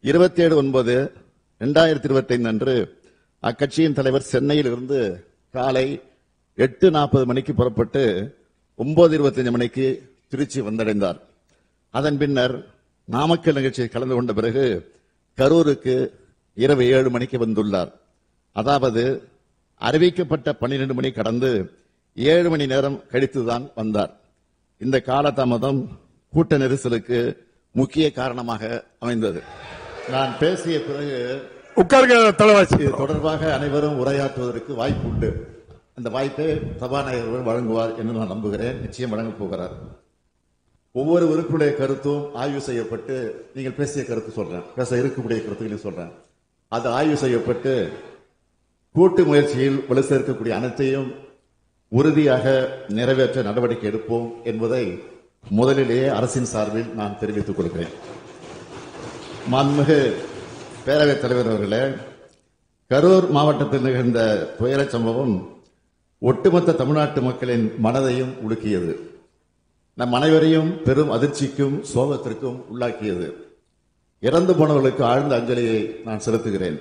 27/9/2025 அன்று அக்கட்சியின் தலைவர் சென்னையில் இருந்து காலை 8:40 மணிக்கு புறப்பட்டு 9:25 மணிக்கு திருச்சி வந்தடைந்தார். அதன் பின்னர் நாமக்கல் நிகழ்ச்சியில் கலந்து கொண்ட பிறகு கரூருக்கு இரவு 7 மணிக்கு வந்துள்ளார். அதாவது அறிவிக்கப்பட்ட 12 மணி கடந்து 7 மணி நேரம் கழித்துதான் வந்தார். இந்த காலதாமதம் கூட்ட நெரிசலுக்கு முக்கிய காரணமாக அமைந்தது. நான் பேசிய பிறகு இது தொடர்பாக அனைவரும் உரையாற்றுவதற்கு வாய்ப்பு உண்டு. அந்த வாய்ப்பை சபாநாயகர் வழங்குவார் என்று நான் நம்புகிறேன். நிச்சயம் வழங்கப் போகிறார். ஒவ்வொரு உறுப்பினுடைய கருத்தும் ஆய்வு செய்யப்பட்டு, நீங்கள் பேசிய கருத்து சொல்றேன், பேச இருக்கக்கூடிய கருத்துக்களையும் சொல்றேன், அது ஆய்வு செய்யப்பட்டு கூட்டு முயற்சியில் வலு சேர்க்கக்கூடிய அனைத்தையும் உறுதியாக நிறைவேற்ற நடவடிக்கை எடுப்போம் என்பதை முதலிலேயே அரசின் சார்பில் நான் தெரிவித்துக் கொள்கிறேன். மாண்புமிகு பேரவைத் தலைவர் அவர்களே, கரூர் மாவட்டத்தில் நிகழ்ந்த துயர சம்பவம் ஒட்டுமொத்த தமிழ்நாட்டு மக்களின் மனதையும் உலுக்கியது. நம் அனைவரையும் பெரும் அதிர்ச்சிக்கும் சோகத்திற்கும் உள்ளாக்கியது. இறந்து போனவர்களுக்கு ஆழ்ந்த அஞ்சலியை நான் செலுத்துகிறேன்.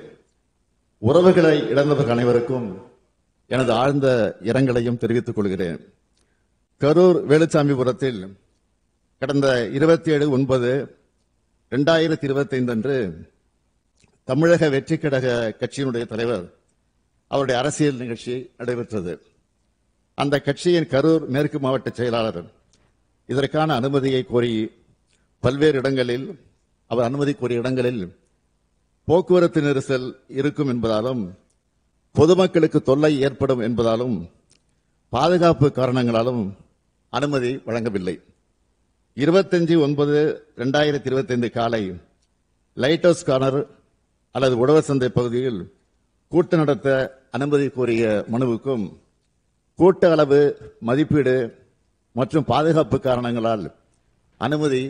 உறவுகளை இழந்தவர்கள் அனைவருக்கும் எனது ஆழ்ந்த இரங்கலையும் தெரிவித்துக் கொள்கிறேன். கரூர் வேலுச்சாமிபுரத்தில் கடந்த 27/9/2025 அன்று தமிழக வெற்றி கழக கட்சியினுடைய தலைவர் அவருடைய அரசியல் நிகழ்ச்சி நடைபெற்றது. அந்த கட்சியின் கரூர் மேற்கு மாவட்ட செயலாளர் இதற்கான அனுமதியை கோரி பல்வேறு இடங்களில் அவர் அனுமதி கோரிய இடங்களில் போக்குவரத்து நெரிசல் இருக்கும் என்பதாலும் பொதுமக்களுக்கு தொல்லை ஏற்படும் என்பதாலும் பாதுகாப்பு காரணங்களாலும் அனுமதி வழங்கவில்லை. 25/9/2025 காலை லைட் ஹவுஸ் கார்னர் அல்லது உழவர் சந்தை பகுதியில் கூட்டம் நடத்த அனுமதி கோரிய மனுவுக்கும் கூட்ட அளவு மதிப்பீடு மற்றும் பாதுகாப்பு காரணங்களால் அனுமதி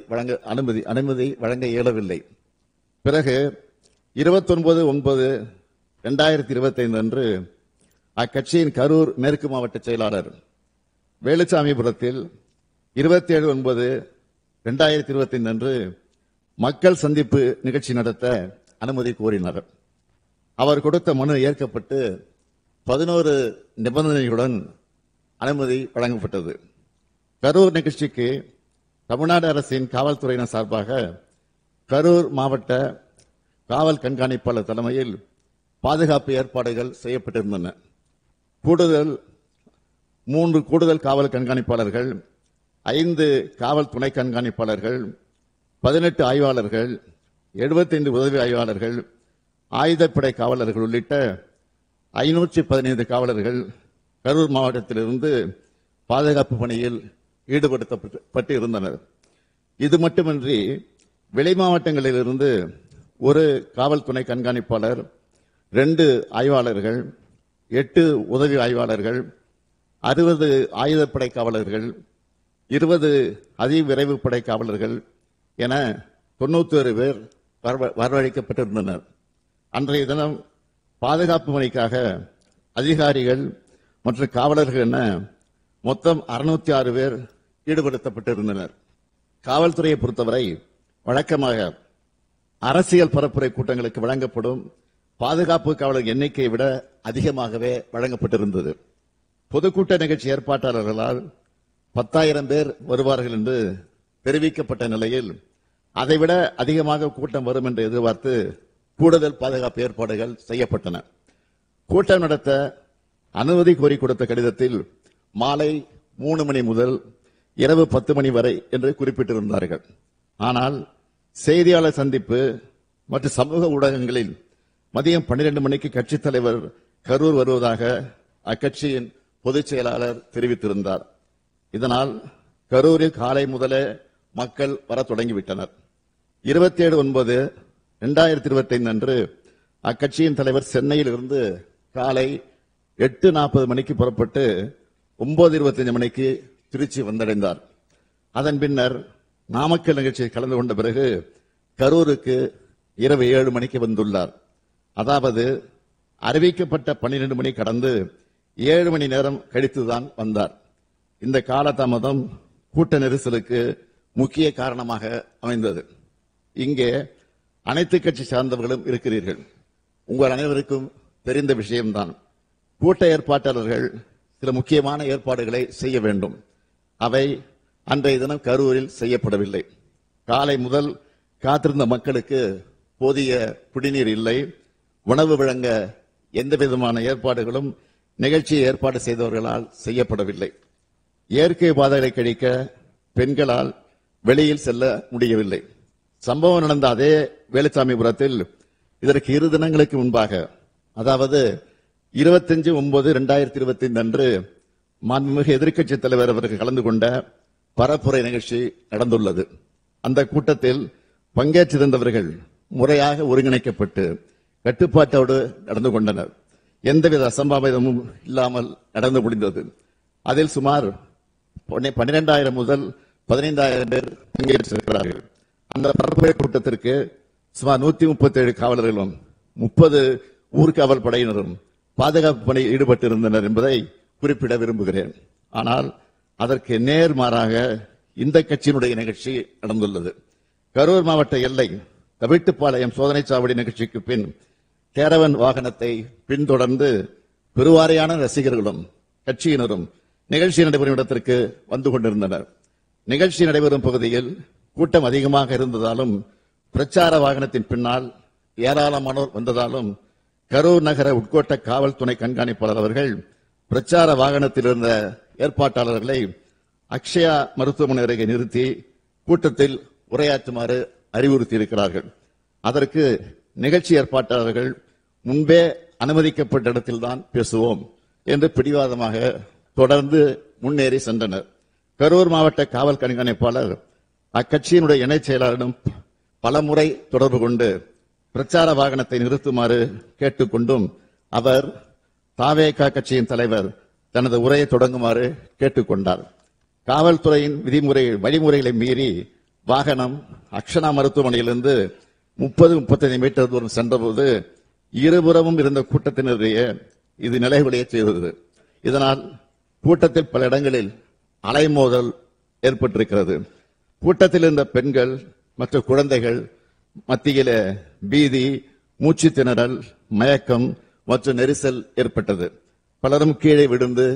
வழங்க இயலவில்லை. பிறகு 29/9/2025 அன்று அக்கட்சியின் கரூர் மேற்கு மாவட்ட செயலாளர் வேலுச்சாமிபுரத்தில் 27/9/2025 அன்று மக்கள் சந்திப்பு நிகழ்ச்சி நடத்த அனுமதி கோரினார். அவர் கொடுத்த மனு ஏற்கப்பட்டு 11 நிபந்தனைகளுடன் அனுமதி வழங்கப்பட்டது. கரூர் நிகழ்ச்சிக்கு தமிழ்நாடு அரசின் காவல்துறையினர் சார்பாக கரூர் மாவட்ட காவல் கண்காணிப்பாளர் தலைமையில் பாதுகாப்பு ஏற்பாடுகள் செய்யப்பட்டிருந்தன. 3 கூடுதல் காவல் கண்காணிப்பாளர்கள், 5 காவல் துணை கண்காணிப்பாளர்கள், 18 ஆய்வாளர்கள், 75 உதவி ஆய்வாளர்கள், ஆயுதப்படை காவலர்கள் உள்ளிட்ட 515 காவலர்கள் கரூர் மாவட்டத்திலிருந்து பாதுகாப்பு பணியில் ஈடுபடுத்தப்பட்டு இருந்தனர். இது மட்டுமின்றி வெளி மாவட்டங்களிலிருந்து 1 காவல் துணை கண்காணிப்பாளர், 2 ஆய்வாளர்கள், 8 உதவி ஆய்வாளர்கள், 60 ஆயுதப்படை காவலர்கள், 20 அதிவிரைவு படை காவலர்கள் என 91 பேர் வரவழைக்கப்பட்டிருந்தனர். அன்றைய தினம் பாதுகாப்பு பணிக்காக அதிகாரிகள் மற்றும் காவலர்கள் என மொத்தம் 606 பேர் ஈடுபடுத்தப்பட்டிருந்தனர். காவல்துறையை பொறுத்தவரை வழக்கமாக அரசியல் பரப்புரை கூட்டங்களுக்கு வழங்கப்படும் பாதுகாப்பு காவலர் எண்ணிக்கையை விட அதிகமாகவே வழங்கப்பட்டிருந்தது. பொதுக்கூட்ட நிகழ்ச்சி ஏற்பாட்டாளர்களால் 10,000 பேர் வருவார்கள் என்று தெரிவிக்கப்பட்ட நிலையில் அதைவிட அதிகமாக கூட்டம் வரும் என்று எதிர்பார்த்து கூடுதல் பாதுகாப்பு ஏற்பாடுகள் செய்யப்பட்டன. கூட்டம் நடத்த அனுமதி கோரி கொடுத்த கடிதத்தில் மாலை 3 மணி முதல் இரவு 10 மணி வரை என்று குறிப்பிட்டிருந்தார்கள். ஆனால் செய்தியாளர் சந்திப்பு மற்றும் சமூக ஊடகங்களில் மதியம் 12 மணிக்கு கட்சித் தலைவர் கரூர் வருவதாக அக்கட்சியின் பொதுச் செயலாளர் தெரிவித்திருந்தார். இதனால் கரூரில் காலை முதலே மக்கள் வர தொடங்கிவிட்டனர். 27/9/2025 அன்று அக்கட்சியின் தலைவர் சென்னையில் இருந்து காலை 8:40 மணிக்கு புறப்பட்டு 9:25 மணிக்கு திருச்சி வந்தடைந்தார். அதன் பின்னர் நாமக்கல் நிகழ்ச்சியில் கலந்து கொண்ட பிறகு கரூருக்கு இரவு 7 மணிக்கு வந்துள்ளார். அதாவது அறிவிக்கப்பட்ட 12 மணி கடந்து 7 மணி நேரம் கழித்துதான் வந்தார். இந்த காலதாமதம் கூட்ட நெரிசலுக்கு முக்கிய காரணமாக அமைந்தது. இங்கே அனைத்து கட்சி சார்ந்தவர்களும் இருக்கிறீர்கள். உங்கள் அனைவருக்கும் தெரிந்த விஷயம்தான். கூட்ட ஏற்பாட்டாளர்கள் சில முக்கியமான ஏற்பாடுகளை செய்ய வேண்டும். அவை அன்றைய தினம் கரூரில் செய்யப்படவில்லை. காலை முதல் காத்திருந்த மக்களுக்கு போதிய குடிநீர் இல்லை. உணவு வழங்க எந்த விதமான ஏற்பாடுகளும் நிகழ்ச்சியை ஏற்பாடு செய்தவர்களால் செய்யப்படவில்லை. இயற்கை பாதைகளை கழிக்க பெண்களால் வெளியில் செல்ல முடியவில்லை. சம்பவம் நடந்த அதே வேலுச்சாமிபுரத்தில் இதற்கு 2 தினங்களுக்கு முன்பாக, அதாவது 25/9/2025 அன்று மாண்புமிகு எதிர்க்கட்சி தலைவர் அவர்கள் கலந்து கொண்ட பரப்புரை நிகழ்ச்சி நடந்துள்ளது. அந்த கூட்டத்தில் பங்கேற்றிருந்தவர்கள் முறையாக ஒருங்கிணைக்கப்பட்டு கட்டுப்பாட்டோடு நடந்து கொண்டனர். எந்தவித அசம்பாவிதமும் இல்லாமல் நடந்து முடிந்தது. அதில் சுமார் 12,000 முதல் 15,000 பேர் பங்கேற்றிருக்கிறார்கள். அந்த பரப்புரை கூட்டத்திற்கு சுமார் 137 காவலர்களும் 30 ஊர்காவல் படையினரும் பாதுகாப்பு பணியில் ஈடுபட்டிருந்தனர் என்பதை குறிப்பிட விரும்புகிறேன். ஆனால் அதற்கு நேர்மாறாக இந்த கட்சியினுடைய நிகழ்ச்சி நடந்துள்ளது. கரூர் மாவட்ட எல்லை தவிட்டுப்பாளையம் சோதனை சாவடி நிகழ்ச்சிக்கு பின் கேரவன் வாகனத்தை பின்தொடர்ந்து பெருவாரியான ரசிகர்களும் கட்சியினரும் நிகழ்ச்சி நடைபெறும் இடத்திற்கு வந்து கொண்டிருந்தனர். நிகழ்ச்சி நடைபெறும் பகுதியில் கூட்டம் அதிகமாக இருந்ததாலும் பிரச்சார வாகனத்தின் பின்னால் ஏராளமானோர் வந்ததாலும் கரூர் நகர உட்கோட்ட காவல் துணை கண்காணிப்பாளர் அவர்கள் பிரச்சார வாகனத்தில் இருந்த ஏற்பாட்டாளர்களை அக்ஷயா மருத்துவமனை அருகே நிறுத்தி கூட்டத்தில் உரையாற்றுமாறு அறிவுறுத்தியிருக்கிறார்கள். அதற்கு நிகழ்ச்சி ஏற்பாட்டாளர்கள் முன்பே அனுமதிக்கப்பட்ட இடத்தில்தான் பேசுவோம் என்று பிடிவாதமாக தொடர்ந்து முன்னேறி சென்றனர். கரூர் மாவட்ட காவல் கண்காணிப்பாளர் அக்கட்சியினுடைய இணைச் செயலாளரிடம் பலமுறை தொடர்பு கொண்டு பிரச்சார வாகனத்தை நிறுத்துமாறு கேட்டுக்கொண்டும் அவர் தாவேகா கட்சியின் தலைவர் தனது உரையை தொடங்குமாறு கேட்டுக்கொண்டார். காவல்துறையின் வழிமுறைகளை மீறி வாகனம் அக்ஷனா மருத்துவமனையிலிருந்து 30-35 மீட்டர் தூரம் சென்றபோது இருபுறமும் இருந்த கூட்டத்தினரையே இது நிலைகுலைய செய்தது. இதனால் கூட்டத்தில் பல இடங்களில் அலைமோதல் ஏற்பட்டிருக்கிறது. கூட்டத்தில் இருந்த பெண்கள் மற்றும் குழந்தைகள் மத்தியில பீதி, மூச்சு திணறல், மயக்கம் மற்றும் நெரிசல் ஏற்பட்டது. பலரும் கீழே விழுந்து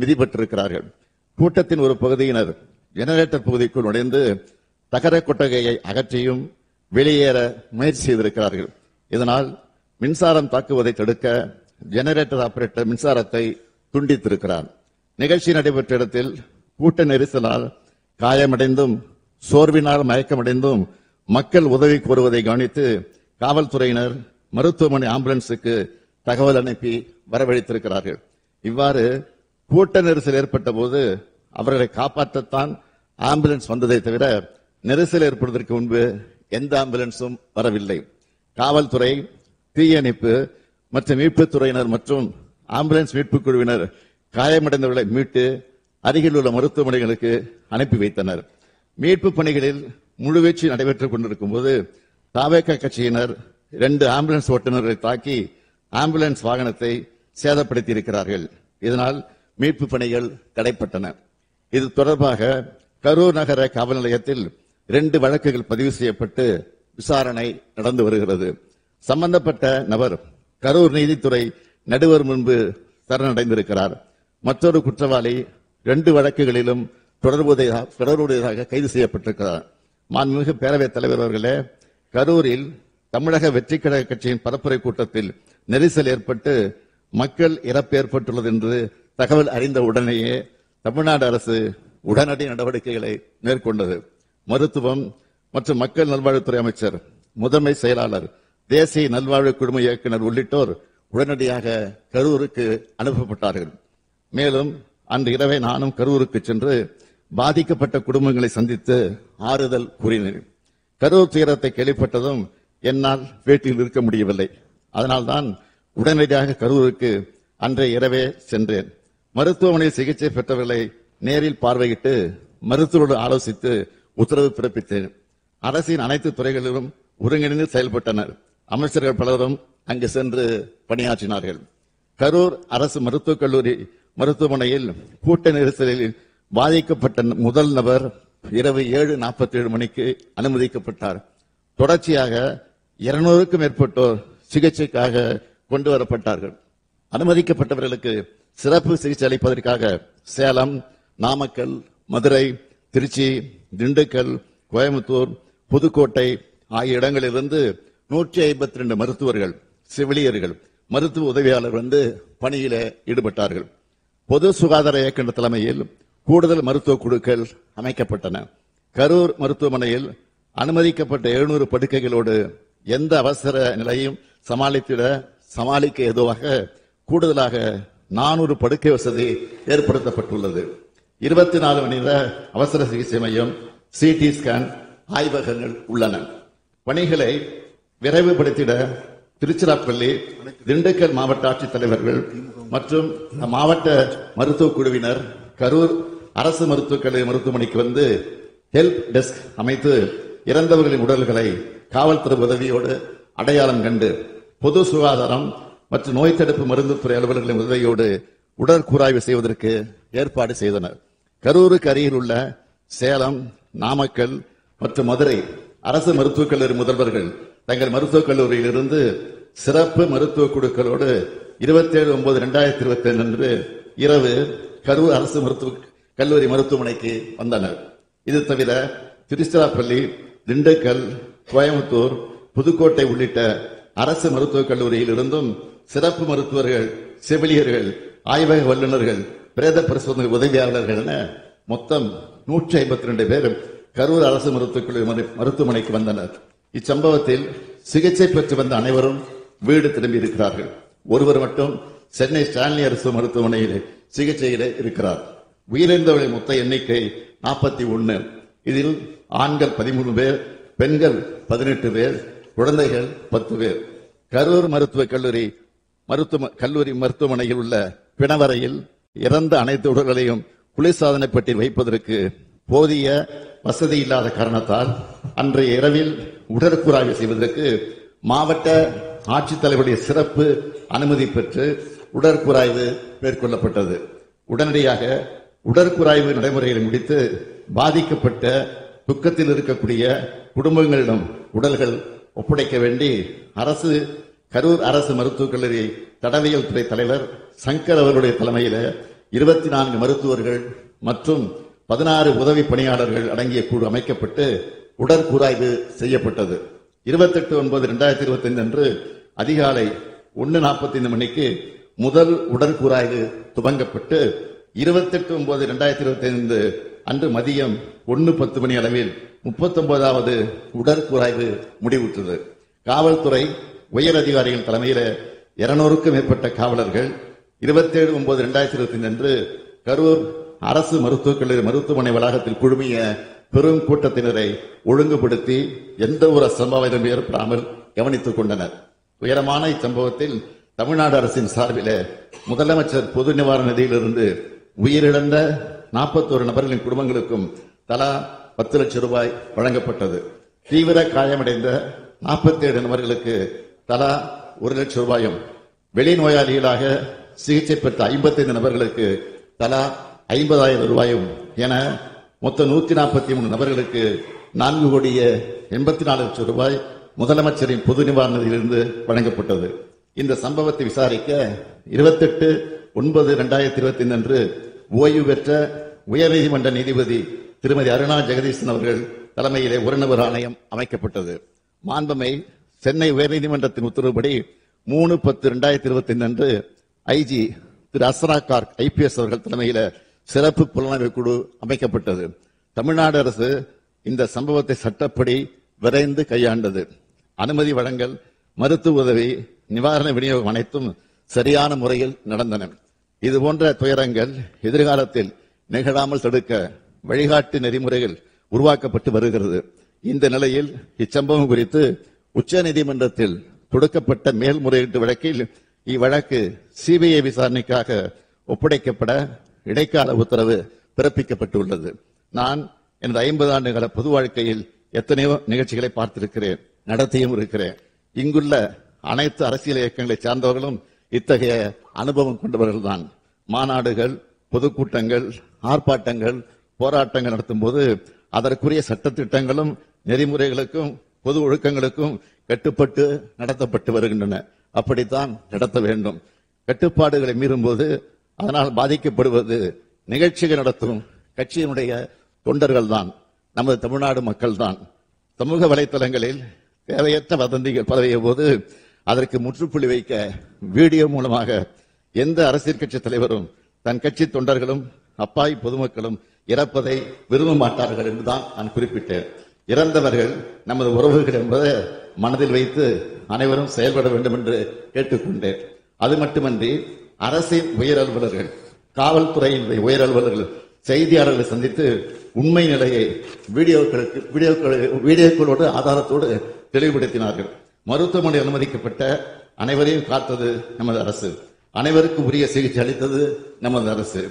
மிதிபட்டிருக்கிறார்கள். கூட்டத்தின் ஒரு பகுதியினர் ஜெனரேட்டர் பகுதிக்குள் நுழைந்து தகர கொட்டகையை அகற்றியும் வெளியேற முயற்சி செய்திருக்கிறார்கள். இதனால் மின்சாரம் தாக்குவதை தடுக்க ஜெனரேட்டர் ஆபரேட்டர் மின்சாரத்தை துண்டித்திருக்கிறார். நிகழ்ச்சி நடைபெற்ற இடத்தில் கூட்ட நெரிசலால் காயமடைந்தும் சோர்வினால் மயக்கமடைந்தும் மக்கள் உதவி கோருவதை கவனித்து காவல்துறையினர் மருத்துவமனை ஆம்புலன்ஸுக்கு தகவல் அனுப்பி வரவழைத்திருக்கிறார்கள். இவ்வாறு கூட்ட நெரிசல் ஏற்பட்ட போது அவர்களை காப்பாற்றத்தான் ஆம்புலன்ஸ் வந்ததை தவிர நெரிசல் ஏற்படுவதற்கு முன்பு எந்த ஆம்புலன்ஸும் வரவில்லை. காவல்துறை, தீயணைப்பு மற்றும் மீட்புத் துறையினர் மற்றும் ஆம்புலன்ஸ் மீட்புக் குழுவினர் காயமடைந்தவர்களை மீட்டு அருகில் உள்ள மருத்துவமனைகளுக்கு அனுப்பி வைத்தனர். மீட்பு பணிகளில் முழுவீச்சு நடைபெற்றுக் கொண்டிருக்கும் போது தாவேகா கட்சியினர் 2 ஆம்புலன்ஸ் ஓட்டுநர்களை தாக்கி ஆம்புலன்ஸ் வாகனத்தை சேதப்படுத்தி இருக்கிறார்கள். இதனால் மீட்பு பணிகள் தடைப்பட்டன. இது தொடர்பாக கரூர் நகர காவல் நிலையத்தில் 2 வழக்குகள் பதிவு செய்யப்பட்டு விசாரணை நடந்து வருகிறது. சம்பந்தப்பட்ட நபர் கரூர் நீதித்துறை நடுவர் முன்பு சரணடைந்திருக்கிறார். மற்றொரு குற்றவாளி 2 வழக்குகளிலும் தொடர்புடையதாக கைது செய்யப்பட்டிருக்கிறார். மாண்புமிகு பேரவைத் தலைவர் அவர்களே, கரூரில் தமிழக வெற்றிக் கழக கட்சியின் பரப்புரை கூட்டத்தில் நெரிசல் ஏற்பட்டு மக்கள் இறப்பு ஏற்பட்டுள்ளது என்று தகவல் அறிந்த உடனேயே தமிழ்நாடு அரசு உடனடி நடவடிக்கைகளை மேற்கொண்டது. மருத்துவம் மற்றும் மக்கள் நல்வாழ்வுத்துறை அமைச்சர், முதன்மை செயலாளர், தேசிய நல்வாழ்வு குழும இயக்குநர் உள்ளிட்டோர் உடனடியாக கரூருக்கு அனுப்பப்பட்டார்கள். மேலும் அன்று இரவே நானும் கரூருக்கு சென்று பாதிக்கப்பட்ட குடும்பங்களை சந்தித்து ஆறுதல் கூறினேன். கரூர் துயரத்தை கேள்விப்பட்டதும் என்னால் வீட்டில் இருக்க முடியவில்லை. அதனால்தான் உடனடியாக கரூருக்கு அன்றைய இரவே சென்றேன். மருத்துவமனையில் சிகிச்சை பெற்றவர்களை நேரில் பார்வையிட்டு மருத்துவரோடு ஆலோசித்து உத்தரவு பிறப்பித்தேன். அரசின் அனைத்து துறைகளிலும் ஒருங்கிணைந்து செயல்பட்டனர். அமைச்சர்கள் பலரும் அங்கு சென்று பணியாற்றினார்கள். கரூர் அரசு மருத்துவக் கல்லூரி மருத்துவமனையில் கூட்ட நெரிசலில் பாதிக்கப்பட்ட முதல் நபர் இரவு 7:47 மணிக்கு அனுமதிக்கப்பட்டார். தொடர்ச்சியாக 200க்கும் மேற்பட்டோர் சிகிச்சைக்காக கொண்டு வரப்பட்டார்கள். அனுமதிக்கப்பட்டவர்களுக்கு சிறப்பு சிகிச்சை அளிப்பதற்காக சேலம், நாமக்கல், மதுரை, திருச்சி, திண்டுக்கல், கோயம்புத்தூர், புதுக்கோட்டை ஆகிய இடங்களிலிருந்து 152 மருத்துவர்கள், செவிலியர்கள், மருத்துவ உதவியாளர் வந்து பணியில ஈடுபட்டார்கள். பொது சுகாதார இயக்குநர் தலைமையில் கூடுதல் மருத்துவ குழுக்கள் அமைக்கப்பட்டன. கரூர் மருத்துவமனையில் அனுமதிக்கப்பட்ட 700 படுக்கைகளோடு எந்த அவசர நிலையும் சமாளிக்க ஏதுவாக கூடுதலாக 400 படுக்கை வசதி ஏற்படுத்தப்பட்டுள்ளது. 24 மணி நேர அவசர சிகிச்சை மையம், சிடி ஸ்கேன், ஆய்வகங்கள் உள்ளன. பணிகளை விரைவுபடுத்திட திருச்சிராப்பள்ளி, திண்டுக்கல் மாவட்ட ஆட்சித்தலைவர்கள் மற்றும் மாவட்ட மருத்துவ குழுவினர் கரூர் அரசு மருத்துவக் கல்லூரி மருத்துவமனைக்கு வந்து ஹெல்ப் டெஸ்க் அமைத்து இறந்தவர்களின் உடல்களை காவல்துறை உதவியோடு அடையாளம் கண்டு பொது சுகாதாரம் மற்றும் நோய் தடுப்பு மருந்துத்துறை அலுவலர்களின் உதவியோடு உடற்கூராய்வு செய்வதற்கு ஏற்பாடு செய்தனர். கரூருக்கு அருகில் உள்ள சேலம், நாமக்கல் மற்றும் மதுரை அரசு மருத்துவக் கல்லூரி முதல்வர்கள் தங்கள் மருத்துவக் கல்லூரியில் இருந்து சிறப்பு மருத்துவ குழுக்களோடு 27/9/2025 அன்று இரவு கரூர் அரசு மருத்துவக் கல்லூரி மருத்துவமனைக்கு வந்தனர். இது தவிர திருச்சிராப்பள்ளி, திண்டுக்கல், கோயம்புத்தூர், புதுக்கோட்டை உள்ளிட்ட அரசு மருத்துவக் கல்லூரியில் இருந்தும் சிறப்பு மருத்துவர்கள், செவிலியர்கள், ஆய்வக வல்லுநர்கள், பிரேத பரிசோதனை உதவியாளர்கள் என மொத்தம் 152 பேர் கரூர் அரசு மருத்துவக் கல்லூரி மருத்துவமனைக்கு வந்தனர். இச்சம்பவத்தில் சிகிச்சை பெற்று வந்த அனைவரும் வீடு திரும்பி இருக்கிறார்கள். ஒருவர் மட்டும் சென்னை ஸ்டான்லி அரசு மருத்துவமனையில் சிகிச்சையில் இருக்கிறார். உயிரிழந்தவர்களின் மொத்த எண்ணிக்கை 41. இதில் ஆண்கள் 13 பேர், பெண்கள் 18 பேர், குழந்தைகள் 10 பேர். கரூர் மருத்துவக் கல்லூரி மருத்துவமனையில் உள்ள பிணவரையில் இறந்த அனைத்து உடல்களையும் குளிர்சாதன பெட்டியில் வைப்பதற்கு போதிய வசதி இல்லாத காரணத்தால் அன்றைய இரவில் உடற்கூராய்வு செய்வதற்கு மாவட்ட ஆட்சித்தலைவருடைய சிறப்பு அனுமதி பெற்று உடற்கூராய்வு மேற்கொள்ளப்பட்டது. உடனடியாக உடற்கூராய்வு நடைமுறைகளை முடித்து பாதிக்கப்பட்ட துக்கத்தில் இருக்கக்கூடிய குடும்பங்களிடம் உடல்கள் ஒப்படைக்க வேண்டி கரூர் அரசு மருத்துவக் கல்லூரி தடவியல் துறை தலைவர் சங்கர் அவர்களுடைய தலைமையில் 24 மருத்துவர்கள் மற்றும் 16 உதவி பணியாளர்கள் அடங்கிய குழு அமைக்கப்பட்டு உடற்கூராய்வு செய்யப்பட்டது. 28/9/2025 அன்று அதிகாலை 1:45 மணிக்கு முதல் உடற்கூராய்வு துவங்கப்பட்டு 28/9/2025 அன்று மதியம் 1:10 மணி அளவில் 39வது உடற்கூராய்வு முடிவுற்றது. காவல்துறை உயர் அதிகாரிகள் தலைமையில் 200க்கும் மேற்பட்ட காவலர்கள் 27/9/2025 அன்று கரூர் அரசு மருத்துவக் கல்லூரி மருத்துவமனை வளாகத்தில் குழுமிய பெரும் கூட்டத்தினரை ஒழுங்குபடுத்தி எந்த ஒரு அசம்பாவிதம் ஏற்படாமல் கவனித்துக் கொண்டனர். உயரமான இச்சம்பவத்தில் தமிழ்நாடு அரசின் சார்பில் முதலமைச்சர் பொது நிவாரண நிதியிலிருந்து உயிரிழந்த 41 நபர்களின் குடும்பங்களுக்கும் தலா 10 லட்சம் ரூபாய் வழங்கப்பட்டது. தீவிர காயமடைந்த 47 நபர்களுக்கு தலா 1 லட்சம் ரூபாயும், வெளிநோயாளிகளாக சிகிச்சை பெற்ற 55 நபர்களுக்கு தலா 50,000 ரூபாயும் என மொத்தம் 143 நபர்களுக்கு 4,84 லட்சம் ரூபாய் முதலமைச்சரின் பொது நிவாரணத்திலிருந்து வழங்கப்பட்டது. இந்த சம்பவத்தை விசாரிக்க 28/9/2025 அன்று ஓய்வு பெற்ற உயர்நீதிமன்ற நீதிபதி திருமதி அருணா ஜெகதீசன் அவர்கள் தலைமையிலே ஒரு நபர் ஆணையம் அமைக்கப்பட்டது. மாண்புமை சென்னை உயர்நீதிமன்றத்தின் உத்தரவுப்படி 3/10/2025 அன்று ஐஜி திரு அஸ்ரா கார்க் IPS அவர்கள் தலைமையில் சிறப்பு புலனாய்வு குழு அமைக்கப்பட்டது. தமிழ்நாடு அரசு இந்த சம்பவத்தை சட்டப்படி விரைந்து கையாண்டது. அனுமதி வழங்கல், மருத்துவ உதவி, நிவாரண விநியோகம் அனைத்தும் சரியான முறையில் நடந்தன. இதுபோன்ற துயரங்கள் எதிர்காலத்தில் நிகழாமல் தடுக்க வழிகாட்டு நெறிமுறைகள் உருவாக்கப்பட்டு வருகிறது. இந்த நிலையில் இச்சம்பவம் குறித்து உச்சநீதிமன்றத்தில் தொடுக்கப்பட்ட மேல்முறையீட்டு வழக்கில் இவ்வழக்கு CBI விசாரணைக்காக ஒப்படைக்கப்பட இடைக்கால உத்தரவு பிறப்பிக்கப்பட்டுள்ளது. நான் எனது 50 ஆண்டு கால பொது வாழ்க்கையில் எத்தனையோ நிகழ்ச்சிகளை பார்த்திருக்கிறேன், நடத்தியும் இருக்கிறேன். இங்குள்ள அனைத்து அரசியல் இயக்கங்களை சார்ந்தவர்களும் இத்தகைய அனுபவம் கொண்டவர்கள் தான். மாநாடுகள், பொதுக்கூட்டங்கள், ஆர்ப்பாட்டங்கள், போராட்டங்கள் நடத்தும் போது அதற்குரிய சட்டத்திட்டங்களும் நெறிமுறைகளுக்கும் பொது ஒழுக்கங்களுக்கும் கட்டுப்பட்டு நடத்தப்பட்டு வருகின்றன. அப்படித்தான் நடத்த வேண்டும். கட்டுப்பாடுகளை மீறும் போது அதனால் பாதிக்கப்படுவது நிகழ்ச்சிகள் நடத்தும் கட்சியினுடைய தொண்டர்கள் தான், நமது தமிழ்நாடு மக்கள் தான். சமூக வலைத்தளங்களில் தேவையற்ற வதந்திகள் பரவிய போது அதற்கு முற்றுப்புள்ளி வைக்க வீடியோ மூலமாக எந்த அரசியல் கட்சி தலைவரும் தன் கட்சி தொண்டர்களும் அப்பாவி பொதுமக்களும் இறப்பதை விரும்ப மாட்டார்கள் என்றுதான் நான் குறிப்பிட்டேன். இறந்தவர்கள் நமது உறவுகள் என்பதை மனதில் வைத்து அனைவரும் செயல்பட வேண்டும் என்று கேட்டுக்கொண்டேன். அது மட்டுமன்றி அரசின் உயர் அலுவலர்கள், காவல்துறையின் உயர் அலுவலர்கள் செய்தியாளர்களை சந்தித்து உண்மை நிலையை வீடியோக்களோடு ஆதாரத்தோடு தெளிவுபடுத்தினார்கள். மருத்துவமனை அனுமதிக்கப்பட்ட அனைவரையும் காத்தது நமது அரசு. அனைவருக்கும் உரிய சிகிச்சை அளித்தது நமது அரசு.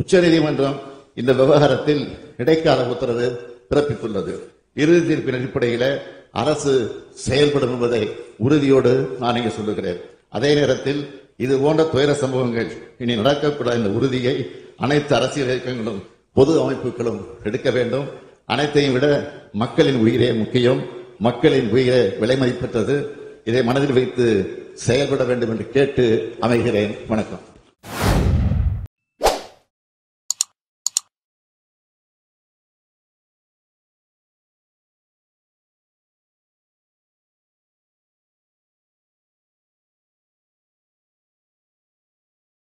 உச்சநீதிமன்றம் இந்த விவகாரத்தில் இடைக்கால உத்தரவு பிறப்பித்துள்ளது. இறுதி தீர்ப்பின் அடிப்படையில் அரசு செயல்படும் என்பதை உறுதியோடு நான் இங்கு சொல்லுகிறேன். அதே நேரத்தில் இது போன்ற துயர சம்பவங்கள் இனி நடக்கக்கூடாத இந்த உறுதியை அனைத்து அரசியல் இயக்கங்களும் பொது அமைப்புகளும் எடுக்க வேண்டும். அனைத்தையும் விட மக்களின் உயிரே முக்கியம். மக்களின் உயிரை விலை மதிப்பற்றது. இதை மனதில் வைத்து செயல்பட வேண்டும் என்று கேட்டு அமைகிறேன். வணக்கம்.